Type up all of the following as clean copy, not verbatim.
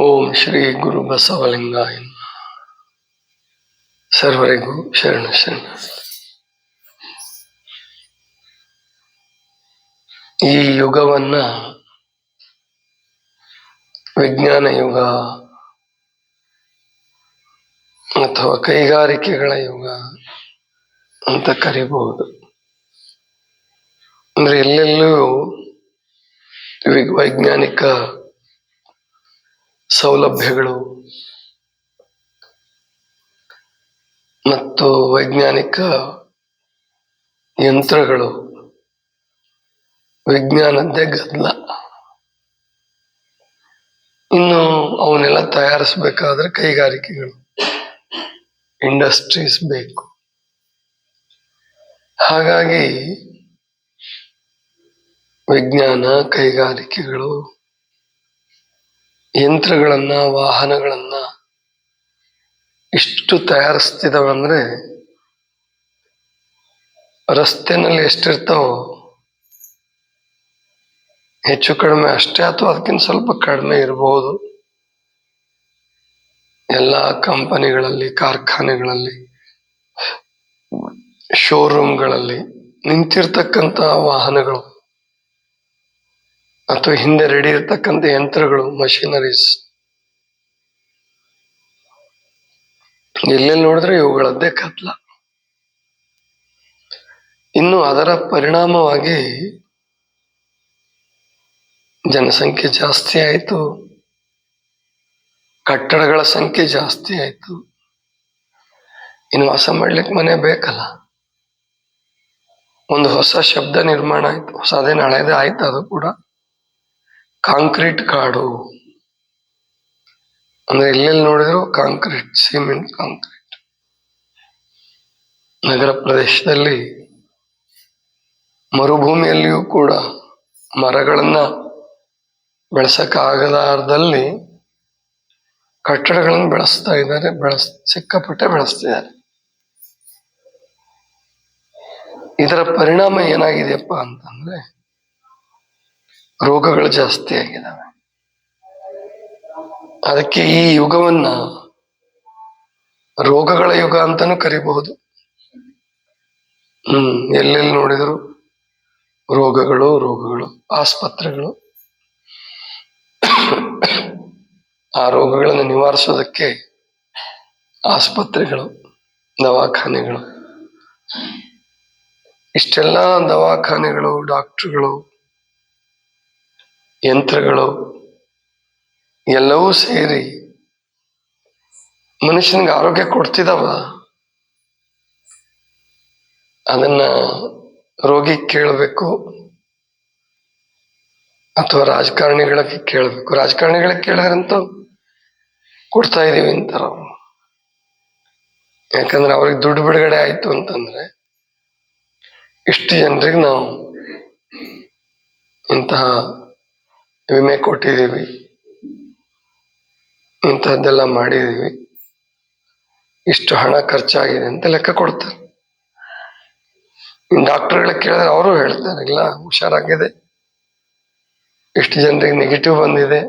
ಓಂ ಶ್ರೀ ಗುರು ಬಸವಲಿಂಗಾಯ ಸರ್ವರಿಗೂ ಶರಣ ಶರಣ. ಈ ಯುಗವನ್ನ ವಿಜ್ಞಾನ ಯುಗ ಅಥವಾ ಕೈಗಾರಿಕೆಗಳ ಯುಗ ಅಂತ ಕರಿಬಹುದು. ಅಂದ್ರೆ ಎಲ್ಲೆಲ್ಲೂ ವೈಜ್ಞಾನಿಕ ಸೌಲಭ್ಯಗಳು ಮತ್ತು ವೈಜ್ಞಾನಿಕ ಯಂತ್ರಗಳು, ವಿಜ್ಞಾನದ್ದೇ ಗದ್ದಲ. ಇನ್ನು ಅವನ್ನೆಲ್ಲ ತಯಾರಿಸಬೇಕಾದ್ರೆ ಕೈಗಾರಿಕೆಗಳು, ಇಂಡಸ್ಟ್ರೀಸ್ ಬೇಕು. ಹಾಗಾಗಿ ವಿಜ್ಞಾನ, ಕೈಗಾರಿಕೆಗಳು, ಯಂತ್ರಗಳನ್ನ, ವಾಹನಗಳನ್ನ ಇಷ್ಟು ತಯಾರಿಸ್ತಿದಾವಂದ್ರೆ ರಸ್ತೆನಲ್ಲಿ ಎಷ್ಟಿರ್ತಾವೋ ಹೆಚ್ಚು ಕಡಿಮೆ ಅಷ್ಟೇ, ಅಥವಾ ಅದಕ್ಕಿಂತ ಸ್ವಲ್ಪ ಕಡಿಮೆ ಇರಬಹುದು. ಎಲ್ಲ ಕಂಪನಿಗಳಲ್ಲಿ, ಕಾರ್ಖಾನೆಗಳಲ್ಲಿ, ಶೋರೂಮ್ಗಳಲ್ಲಿ ನಿಂತಿರ್ತಕ್ಕಂಥ ವಾಹನಗಳು ಅಥವಾ ಹಿಂದೆ ರೆಡಿ ಇರ್ತಕ್ಕಂಥ ಯಂತ್ರಗಳು, ಮಷಿನರೀಸ್ ಎಲ್ಲೆಲ್ಲಿ ನೋಡಿದ್ರೆ ಇವುಗಳದ್ದೇ ಕತ್ಲ. ಇನ್ನು ಅದರ ಪರಿಣಾಮವಾಗಿ ಜನಸಂಖ್ಯೆ ಜಾಸ್ತಿ ಆಯಿತು, ಕಟ್ಟಡಗಳ ಸಂಖ್ಯೆ ಜಾಸ್ತಿ ಆಯಿತು. ಇನ್ನು ವಾಸ ಮಾಡ್ಲಿಕ್ಕೆ ಮನೆ ಬೇಕಲ್ಲ. ಒಂದು ಹೊಸ ಶಬ್ದ ನಿರ್ಮಾಣ ಆಯ್ತು, ಹೊಸದೇನು ಹಳೇದೇ ಆಯ್ತು. ಅದು ಕೂಡ ಕಾಂಕ್ರೀಟ್ ಕಾಡು. ಅಂದ್ರೆ ಎಲ್ಲೆಲ್ಲಿ ನೋಡಿದ್ರು ಕಾಂಕ್ರೀಟ್, ಸಿಮೆಂಟ್, ಕಾಂಕ್ರೀಟ್. ನಗರ ಪ್ರದೇಶದಲ್ಲಿ, ಮರುಭೂಮಿಯಲ್ಲಿಯೂ ಕೂಡ ಮರಗಳನ್ನ ಬೆಳೆಸಕ್ಕಾಗದಾರ್ದಲ್ಲಿ ಕಟ್ಟಡಗಳನ್ನು ಬೆಳೆಸ್ತಾ ಇದ್ದಾರೆ, ಸಿಕ್ಕಾಪಟ್ಟೆ ಬೆಳೆಸ್ತಿದ್ದಾರೆ. ಇದರ ಪರಿಣಾಮ ಏನಾಗಿದೆಯಪ್ಪ ಅಂತಂದ್ರೆ ರೋಗಗಳು ಜಾಸ್ತಿ ಆಗಿದ್ದಾವೆ. ಅದಕ್ಕೆ ಈ ಯುಗವನ್ನ ರೋಗಗಳ ಯುಗ ಅಂತಾನೂ ಕರಿಬಹುದು. ಎಲ್ಲೆಲ್ಲಿ ನೋಡಿದ್ರು ರೋಗಗಳು, ಆಸ್ಪತ್ರೆಗಳು. ಆ ರೋಗಗಳನ್ನು ನಿವಾರಿಸೋದಕ್ಕೆ ಆಸ್ಪತ್ರೆಗಳು, ದವಾಖಾನೆಗಳು. ಇಷ್ಟೆಲ್ಲ ದವಾಖಾನೆಗಳು, ಡಾಕ್ಟರ್ಗಳು, ಯಂತ್ರಗಳು ಎಲ್ಲವೂ ಸೇರಿ ಮನುಷ್ಯನಿಗೆ ಆರೋಗ್ಯ ಕೊಡ್ತಿದಾವ. ಅದನ್ನ ರೋಗಿ ಕೇಳಬೇಕು ಅಥವಾ ರಾಜಕಾರಣಿಗಳಿಗೆ ಕೇಳಬೇಕು. ರಾಜಕಾರಣಿಗಳಿಗೆ ಕೇಳಿದ್ರಂತೂ ಕೊಡ್ತಾ ಇದೀವಿ ಅಂತಾರ. ಯಾಕಂದ್ರೆ ಅವ್ರಿಗೆ ದುಡ್ಡು ಬಿಡುಗಡೆ ಆಯ್ತು ಅಂತಂದ್ರೆ ಇಷ್ಟು ಜನರಿಗೆ ನಾವು ಇಂತಹ ವಿಮೆ ಕೊಟ್ಟಿದ್ದೀವಿ, ಇಂತಹದ್ದೆಲ್ಲ ಮಾಡಿದೀವಿ, ಇಷ್ಟು ಹಣ ಖರ್ಚಾಗಿದೆ ಅಂತ ಲೆಕ್ಕ ಕೊಡ್ತಾರೆ. ಇನ್ನು ಡಾಕ್ಟರ್ಗಳಿಗೆ ಕೇಳಿದ್ರೆ ಅವರು ಹೇಳ್ತಾರೆ, ಇಲ್ಲ ಹುಷಾರಾಗಿದೆ, ಎಷ್ಟು ಜನರಿಗೆ ನೆಗೆಟಿವ್ ಬಂದಿದೆ,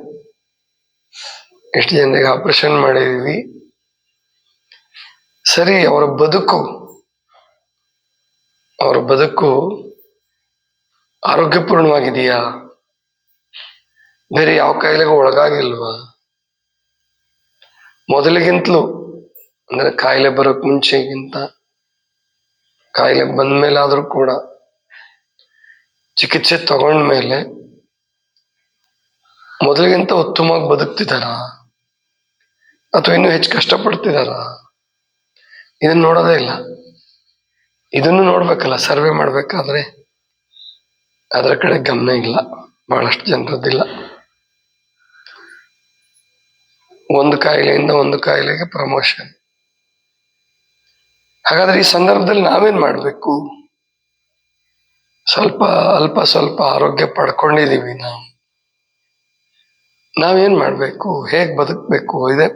ಎಷ್ಟು ಜನರಿಗೆ ಆಪರೇಷನ್ ಮಾಡಿದೀವಿ. ಸರಿ, ಅವರ ಬದುಕು ಆರೋಗ್ಯಪೂರ್ಣವಾಗಿದೆಯಾ? ಬೇರೆ ಯಾವ ಕಾಯಿಲೆಗೂ ಒಳಗಾಗಿಲ್ವಾ? ಮೊದಲಿಗಿಂತಲೂ ಅಂದ್ರೆ ಕಾಯಿಲೆ ಬರೋಕ್ ಮುಂಚೆಗಿಂತ ಕಾಯಿಲೆ ಬಂದ್ಮೇಲಾದ್ರೂ ಕೂಡ ಚಿಕಿತ್ಸೆ ತಗೊಂಡ್ಮೇಲೆ ಮೊದಲಿಗಿಂತ ಉತ್ತಮವಾಗಿ ಬದುಕ್ತಿದಾರ ಅಥವಾ ಇನ್ನೂ ಹೆಚ್ಚು ಕಷ್ಟಪಡ್ತಿದಾರ? ಇದನ್ನ ನೋಡೋದೇ ಇಲ್ಲ. ಇದನ್ನು ನೋಡ್ಬೇಕಲ್ಲ, ಸರ್ವೆ ಮಾಡ್ಬೇಕಾದ್ರೆ ಅದರ ಕಡೆ ಗಮನ ಇಲ್ಲ, ಬಹಳಷ್ಟು ಜನರದ್ದಿಲ್ಲ. ಒಂದು ಕಾಯಿಲೆಯಿಂದ ಒಂದು ಕಾಯಿಲೆಗೆ ಪ್ರಮೋಷನ್. ಹಾಗಾದ್ರೆ ಈ ಸಂದರ್ಭದಲ್ಲಿ ನಾವೇನ್ ಮಾಡ್ಬೇಕು? ಸ್ವಲ್ಪ ಆರೋಗ್ಯ ಪಡ್ಕೊಂಡಿದೀವಿ, ನಾವೇನ್ ಮಾಡ್ಬೇಕು? ಹೇಗ್ ಬದುಕ್ಬೇಕು? ಇದೆ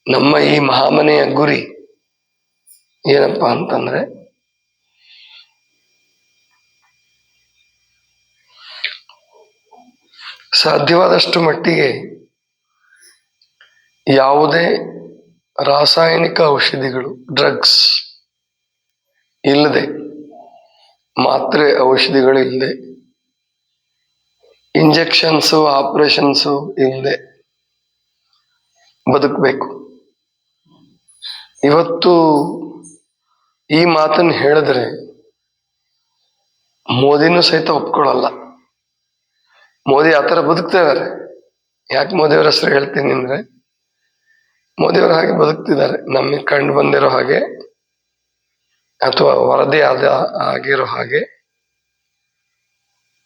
ನಮ್ಮ ಈ ಮಹಾಮನೆಯ ಗುರಿ. ಏನಪ್ಪಾ ಅಂತಂದ್ರೆ ಸಾಧ್ಯವಾದಷ್ಟು ಮಟ್ಟಿಗೆ ಯಾವುದೇ ರಾಸಾಯನಿಕ ಔಷಧಿಗಳು, ಡ್ರಗ್ಸ್ ಇಲ್ಲದೆ, ಮಾತ್ರೆ ಔಷಧಿಗಳು ಇಲ್ಲದೆ, ಇಂಜೆಕ್ಷನ್ಸು ಆಪರೇಷನ್ಸು ಇಲ್ಲದೆ ಬದುಕಬೇಕು. ಇವತ್ತು ಈ ಮಾತನ್ನು ಹೇಳಿದ್ರೆ ಮೋದಿನೂ ಸಹಿತ ಒಪ್ಕೊಳ್ಳಲ್ಲ. ಮೋದಿ ಆ ಥರ ಬದುಕ್ತಾ ಇದ್ದಾರೆ. ಯಾಕೆ ಮೋದಿಯವರ ಹೆಸರು ಹೇಳ್ತೀನಿ ಅಂದ್ರೆ, ಮೋದಿಯವರು ಹಾಗೆ ಬದುಕ್ತಿದ್ದಾರೆ. ನಮಗೆ ಕಂಡು ಬಂದಿರೋ ಹಾಗೆ ಅಥವಾ ವರದಿ ಆಗಿರೋ ಹಾಗೆ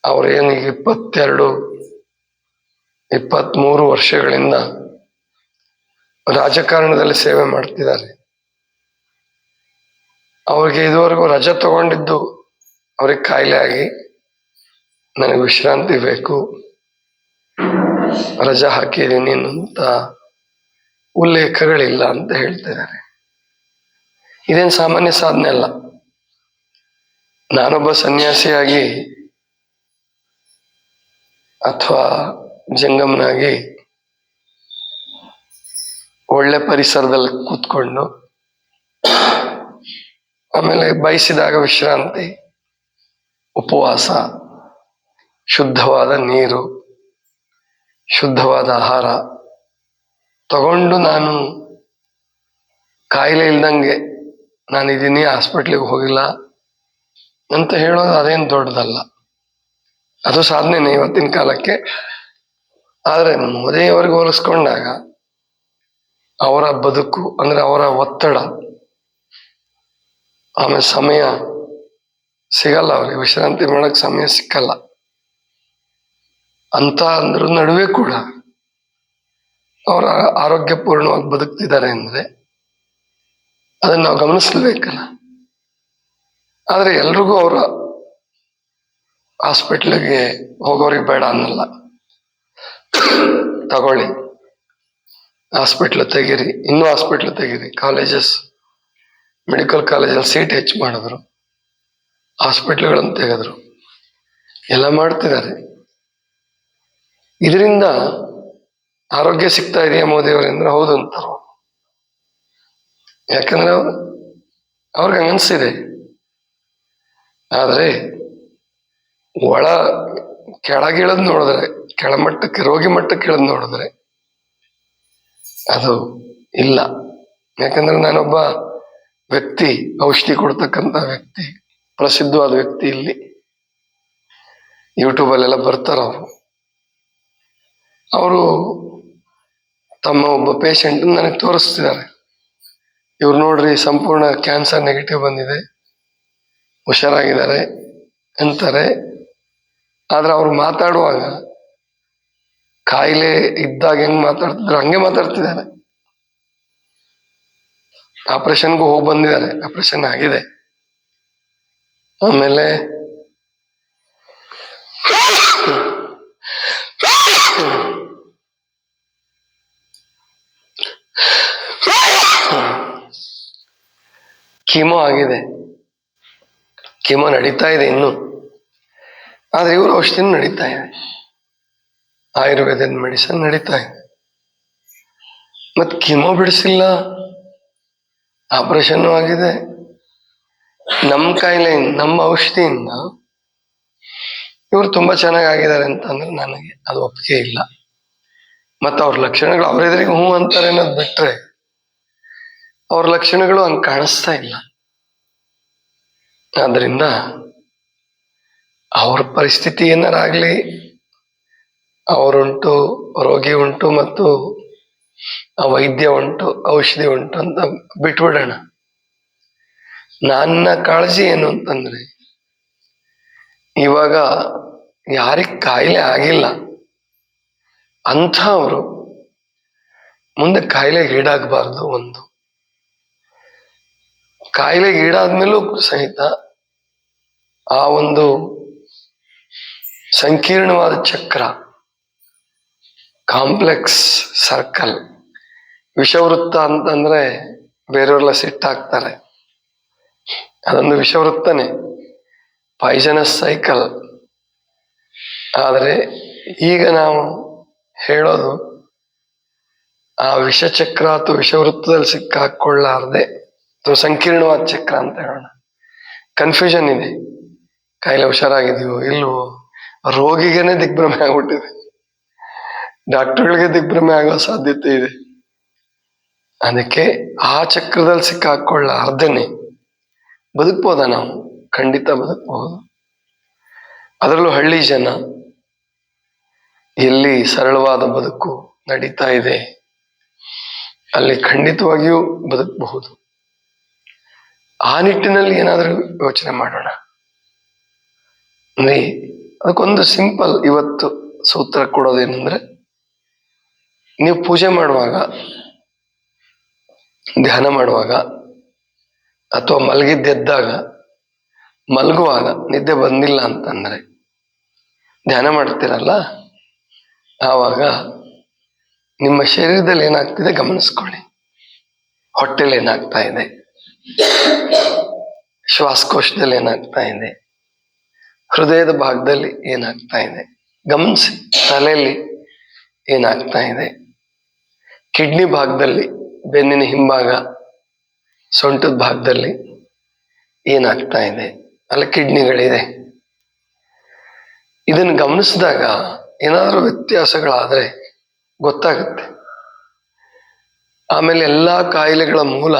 ಅವರೇನು 22-23 ವರ್ಷಗಳಿಂದ ರಾಜಕಾರಣದಲ್ಲಿ ಸೇವೆ ಮಾಡ್ತಿದ್ದಾರೆ. ಅವ್ರಿಗೆ ಇದುವರೆಗೂ ರಜೆ ತಗೊಂಡಿದ್ದು ಅವ್ರಿಗೆ ಕಾಯಿಲೆ ಆಗಿ ನನಗೆ ವಿಶ್ರಾಂತಿ ಬೇಕು, ರಜಾ ಹಾಕಿದ್ದೀನಿ ಅಂತ ಉಲ್ಲೇಖಗಳಿಲ್ಲ ಅಂತ ಹೇಳ್ತಿದ್ದಾರೆ. ಇದೇನು ಸಾಮಾನ್ಯ ಸಾಧನೆ ಅಲ್ಲ. ನಾನೊಬ್ಬ ಸನ್ಯಾಸಿಯಾಗಿ ಅಥವಾ ಜಂಗಮನಾಗಿ ಒಳ್ಳೆ ಪರಿಸರದಲ್ಲಿ ಕೂತ್ಕೊಂಡು ಆಮೇಲೆ ಬಯಸಿದಾಗ ವಿಶ್ರಾಂತಿ, ಉಪವಾಸ, ಶುದ್ಧವಾದ ನೀರು, ಶುದ್ಧವಾದ ಆಹಾರ ತಗೊಂಡು ನಾನು ಕಾಯಿಲೆ ಇಲ್ದಂಗೆ ನಾನಿದ್ದೀನಿ, ಹಾಸ್ಪಿಟ್ಲಿಗೆ ಹೋಗಿಲ್ಲ ಅಂತ ಹೇಳೋದು ಅದೇನು ದೊಡ್ಡದಲ್ಲ. ಅದು ಸಾಧನೆನೇ ಇವತ್ತಿನ ಕಾಲಕ್ಕೆ. ಆದರೆ ಮೋದಿಯವರಿಗೆ ಹೋಲಿಸ್ಕೊಂಡಾಗ ಅವರ ಬದುಕು ಅಂದ್ರೆ ಅವರ ಒತ್ತಡ, ಆಮೇಲೆ ಸಮಯ ಸಿಗಲ್ಲ, ಅವ್ರಿಗೆ ವಿಶ್ರಾಂತಿ ಮಾಡಕ್ ಸಮಯ ಸಿಕ್ಕಲ್ಲ ಅಂತ ಅಂದ್ರ ನಡುವೆ ಕೂಡ ಅವರ ಆರೋಗ್ಯಪೂರ್ಣವಾಗಿ ಬದುಕ್ತಿದ್ದಾರೆ ಅಂದ್ರೆ ಅದನ್ನ ನಾವು ಗಮನಿಸ್ಲೇಬೇಕಲ್ಲ. ಆದ್ರೆ ಎಲ್ರಿಗೂ ಅವರ ಹಾಸ್ಪಿಟ್ಲಿಗೆ ಹೋಗೋರಿಗೆ ಬೇಡ ಅನ್ನಲ್ಲ. ತಗೊಳ್ಳಿ, ಹಾಸ್ಪಿಟ್ಲ್ ತೆಗೀರಿ, ಇನ್ನೂ ಹಾಸ್ಪಿಟ್ಲ್ ತೆಗೀರಿ, ಕಾಲೇಜಸ್, ಮೆಡಿಕಲ್ ಕಾಲೇಜಲ್ಲಿ ಸೀಟ್ ಹೆಚ್ಚು ಮಾಡಿದ್ರು, ಹಾಸ್ಪಿಟ್ಲ್ಗಳನ್ನು ತೆಗೆದ್ರು, ಎಲ್ಲ ಮಾಡ್ತಿದ್ದಾರೆ. ಇದರಿಂದ ಆರೋಗ್ಯ ಸಿಗ್ತಾ ಇದೆಯಾ ಮೋದಿಯವರಿಂದ? ಹೌದು ಅಂತಾರ. ಯಾಕಂದ್ರೆ ಅವ್ರಿಗೆ ಅನ್ಸಿದೆ. ಆದ್ರೆ ಒಳ ಕೆಳಗಿಳದ್ ನೋಡಿದ್ರೆ, ಕೆಳಮಟ್ಟಕ್ಕೆ, ರೋಗಿ ಮಟ್ಟಕ್ಕೆ ಇಳಿದ್ ನೋಡಿದ್ರೆ ಅದು ಇಲ್ಲ. ಯಾಕಂದ್ರೆ ನಾನೊಬ್ಬ ವ್ಯಕ್ತಿ, ಔಷಧಿ ಕೊಡ್ತಕ್ಕಂಥ ವ್ಯಕ್ತಿ, ಪ್ರಸಿದ್ಧವಾದ ವ್ಯಕ್ತಿ, ಇಲ್ಲಿ ಯೂಟ್ಯೂಬಲ್ಲೆಲ್ಲ ಬರ್ತಾರ. ಅವರು ತಮ್ಮ ಒಬ್ಬ ಪೇಷಂಟ್ ನನಗೆ ತೋರಿಸ್ತಿದ್ದಾರೆ. ಇವ್ರು ನೋಡ್ರಿ, ಸಂಪೂರ್ಣ ಕ್ಯಾನ್ಸರ್ ನೆಗೆಟಿವ್ ಬಂದಿದೆ, ಹುಷಾರಾಗಿದ್ದಾರೆ ಅಂತಾರೆ. ಆದ್ರೆ ಅವ್ರು ಮಾತಾಡುವಾಗ ಕಾಯಿಲೆ ಇದ್ದಾಗ ಹೆಂಗ್ ಮಾತಾಡ್ತಿದ್ರು ಹಂಗೆ ಮಾತಾಡ್ತಿದ್ದಾರೆ. ಆಪರೇಷನ್ಗೂ ಹೋಗಿ ಬಂದಿದ್ದಾರೆ, ಆಪರೇಷನ್ ಆಗಿದೆ. ಆಮೇಲೆ ಕೀಮೋ ಆಗಿದೆ, ಕೀಮೋ ನಡೀತಾ ಇದೆ ಇನ್ನು. ಆದ್ರೆ ಇವ್ರ ಔಷಧಿನೂ ನಡೀತಾ ಇದೆ, ಆಯುರ್ವೇದದ ಮೆಡಿಸಿನ್ ನಡೀತಾ ಇದೆ. ಮತ್ ಕೀಮೋ ಬಿಡಿಸಿಲ್ಲ, ಆಪರೇಷನ್ ಆಗಿದೆ. ನಮ್ಮ ಕಾಯಿಲೆಯಿಂದ, ನಮ್ಮ ಔಷಧಿಯಿಂದ ಇವ್ರು ತುಂಬಾ ಚೆನ್ನಾಗಿ ಆಗಿದ್ದಾರೆ ಅಂತಂದ್ರೆ ನನಗೆ ಅದು ಒಪ್ಪಿಗೆ ಇಲ್ಲ. ಮತ್ತ ಅವ್ರ ಲಕ್ಷಣಗಳು ಅವ್ರೆದುರಿಗೆ ಹ್ಞೂ ಅಂತಾರೆ ಅನ್ನೋದು ಬಿಟ್ರೆ ಅವ್ರ ಲಕ್ಷಣಗಳು ಹಂಗೆ ಕಾಣಿಸ್ತಾ ಇಲ್ಲ. ಆದ್ರಿಂದ ಅವ್ರ ಪರಿಸ್ಥಿತಿ ಏನಾರಾಗ್ಲಿ, ಅವರುಂಟು, ರೋಗಿ ಉಂಟು, ಮತ್ತು ವೈದ್ಯ ಉಂಟು, ಔಷಧಿ ಉಂಟು ಅಂತ ಬಿಟ್ಬಿಡೋಣ. ನನ್ನ ಕಾಳಜಿ ಏನು ಅಂತಂದ್ರೆ, ಇವಾಗ ಯಾರಿಗ್ ಕಾಯಿಲೆ ಆಗಿಲ್ಲ ಅಂಥವ್ರು ಮುಂದೆ ಕಾಯಿಲೆಗೆ ಈಡಾಗಬಾರ್ದು. ಒಂದು ಕಾಯಿಲೆಗೆ ಈಡಾದ್ಮೇಲೂ ಸಹಿತ ಆ ಒಂದು ಸಂಕೀರ್ಣವಾದ ಚಕ್ರ, ಕಾಂಪ್ಲೆಕ್ಸ್ ಸರ್ಕಲ್, ವಿಷವೃತ್ತ ಅಂತಂದ್ರೆ ಬೇರೆಯವರೆಲ್ಲ ಸಿಟ್ಟಾಗ್ತಾರೆ, ಅದೊಂದು ವಿಷವೃತ್ತನೇ, ಪಾಯ್ಸನಸ್ ಸೈಕಲ್. ಆದರೆ ಈಗ ನಾವು ಹೇಳೋದು ಆ ವಿಷಚಕ್ರ ಅಥವಾ ವಿಷವೃತ್ತದಲ್ಲಿ ಸಿಕ್ಕಾಕೊಳ್ಳಾರ್ದೆ ಅಥವಾ ಸಂಕೀರ್ಣವಾದ ಚಕ್ರ ಅಂತ ಹೇಳೋಣ. ಕನ್ಫ್ಯೂಷನ್ ಇದೆ, ಕಾಯಿಲೆ ಹುಷಾರಾಗಿದೆಯೋ ಇಲ್ವೋ, ರೋಗಿಗೇನೆ ದಿಗ್ಭ್ರಮೆ ಆಗ್ಬಿಟ್ಟಿದೆ, ಡಾಕ್ಟರ್ಗಳಿಗೆ ದಿಗ್ಭ್ರಮೆ ಆಗೋ ಸಾಧ್ಯತೆ ಇದೆ. ಅದಕ್ಕೆ ಆ ಚಕ್ರದಲ್ಲಿ ಸಿಕ್ಕಾಕೊಳ್ಳಾರ್ದೇನೆ ಬದುಕ್ಬೋದ ನಾವು? ಖಂಡಿತ ಬದುಕಬಹುದು. ಅದರಲ್ಲೂ ಹಳ್ಳಿ ಜನ ಎಲ್ಲಿ ಸರಳವಾದ ಬದುಕು ನಡೀತಾ ಇದೆ ಅಲ್ಲಿ ಖಂಡಿತವಾಗಿಯೂ ಬದುಕಬಹುದು. ಆ ನಿಟ್ಟಿನಲ್ಲಿ ಏನಾದರೂ ಯೋಚನೆ ಮಾಡೋಣ. ಅಂದ್ರೆ ಅದಕ್ಕೊಂದು ಸಿಂಪಲ್ ಇವತ್ತು ಸೂತ್ರ ಕೊಡೋದೇನೆಂದ್ರೆ, ನೀವು ಪೂಜೆ ಮಾಡುವಾಗ, ಧ್ಯಾನ ಮಾಡುವಾಗ ಅಥವಾ ಮಲಗಿದ್ದೆದ್ದಾಗ, ಮಲಗುವಾಗ ನಿದ್ದೆ ಬಂದಿಲ್ಲ ಅಂತಂದ್ರೆ ಧ್ಯಾನ ಮಾಡ್ತೀರಲ್ಲ, ಆವಾಗ ನಿಮ್ಮ ಶರೀರದಲ್ಲಿ ಏನಾಗ್ತಿದೆ ಗಮನಿಸ್ಕೊಳ್ಳಿ. ಹೊಟ್ಟೆಲಿ ಏನಾಗ್ತಾ ಇದೆ, ಶ್ವಾಸಕೋಶದಲ್ಲಿ ಏನಾಗ್ತಾ ಇದೆ, ಹೃದಯದ ಭಾಗದಲ್ಲಿ ಏನಾಗ್ತಾ ಇದೆ ಗಮನಿಸಿ. ತಲೆಯಲ್ಲಿ ಏನಾಗ್ತಾ ಇದೆ, ಕಿಡ್ನಿ ಭಾಗದಲ್ಲಿ, ಬೆನ್ನಿನ ಹಿಂಭಾಗ, ಸೊಂಟದ ಭಾಗದಲ್ಲಿ ಏನಾಗ್ತಾ ಇದೆ, ಅಲ್ಲಿ ಕಿಡ್ನಿಗಳಿದೆ. ಇದನ್ನು ಗಮನಿಸಿದಾಗ ಏನಾದರೂ ವ್ಯತ್ಯಾಸಗಳಾದ್ರೆ ಗೊತ್ತಾಗುತ್ತೆ. ಆಮೇಲೆ ಎಲ್ಲಾ ಕಾಯಿಲೆಗಳ ಮೂಲ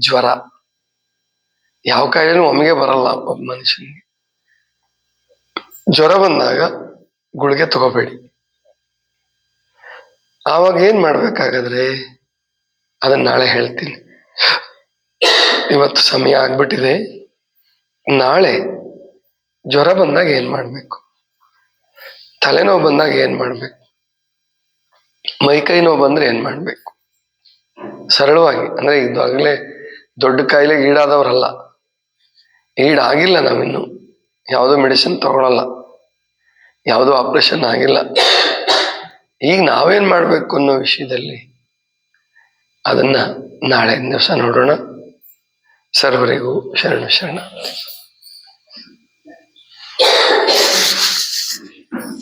ಜ್ವರ. ಯಾವ ಕಾಯಿಲೆನೂ ಒಮ್ಮೆಗೆ ಬರಲ್ಲ ಒಬ್ಬ ಮನುಷ್ಯನಿಗೆ. ಜ್ವರ ಬಂದಾಗ ಗುಳಿಗೆ ತಗೋಬೇಡಿ. ಆವಾಗ ಏನ್ ಮಾಡ್ಬೇಕಾಗಾದ್ರೆ ಅದನ್ನ ನಾಳೆ ಹೇಳ್ತೀನಿ. ಇವತ್ತು ಸಮಯ ಆಗ್ಬಿಟ್ಟಿದೆ. ನಾಳೆ ಜ್ವರ ಬಂದಾಗ ಏನ್ ಮಾಡ್ಬೇಕು, ತಲೆನೋವು ಬಂದಾಗ ಏನ್ ಮಾಡ್ಬೇಕು, ಮೈಕೈ ನೋವು ಬಂದ್ರೆ ಏನ್ ಮಾಡ್ಬೇಕು, ಸರಳವಾಗಿ. ಅಂದ್ರೆ ಇದಾಗಲೇ ದೊಡ್ಡ ಕಾಯಿಲೆಗೆ ಈಡಾದವ್ರಲ್ಲ, ಈಡಾಗಿಲ್ಲ ನಾವಿನ್ನು, ಯಾವುದೋ ಮೆಡಿಸಿನ್ ತಗೊಳಲ್ಲ, ಯಾವುದೋ ಆಪರೇಷನ್ ಆಗಿಲ್ಲ. ಈಗ ನಾವೇನ್ ಮಾಡ್ಬೇಕು ಅನ್ನೋ ವಿಷಯದಲ್ಲಿ ಅದನ್ನ ನಾಳೆ ದಿವಸ ನೋಡೋಣ. ಸರ್ವರಿಗೂ ಶರಣ.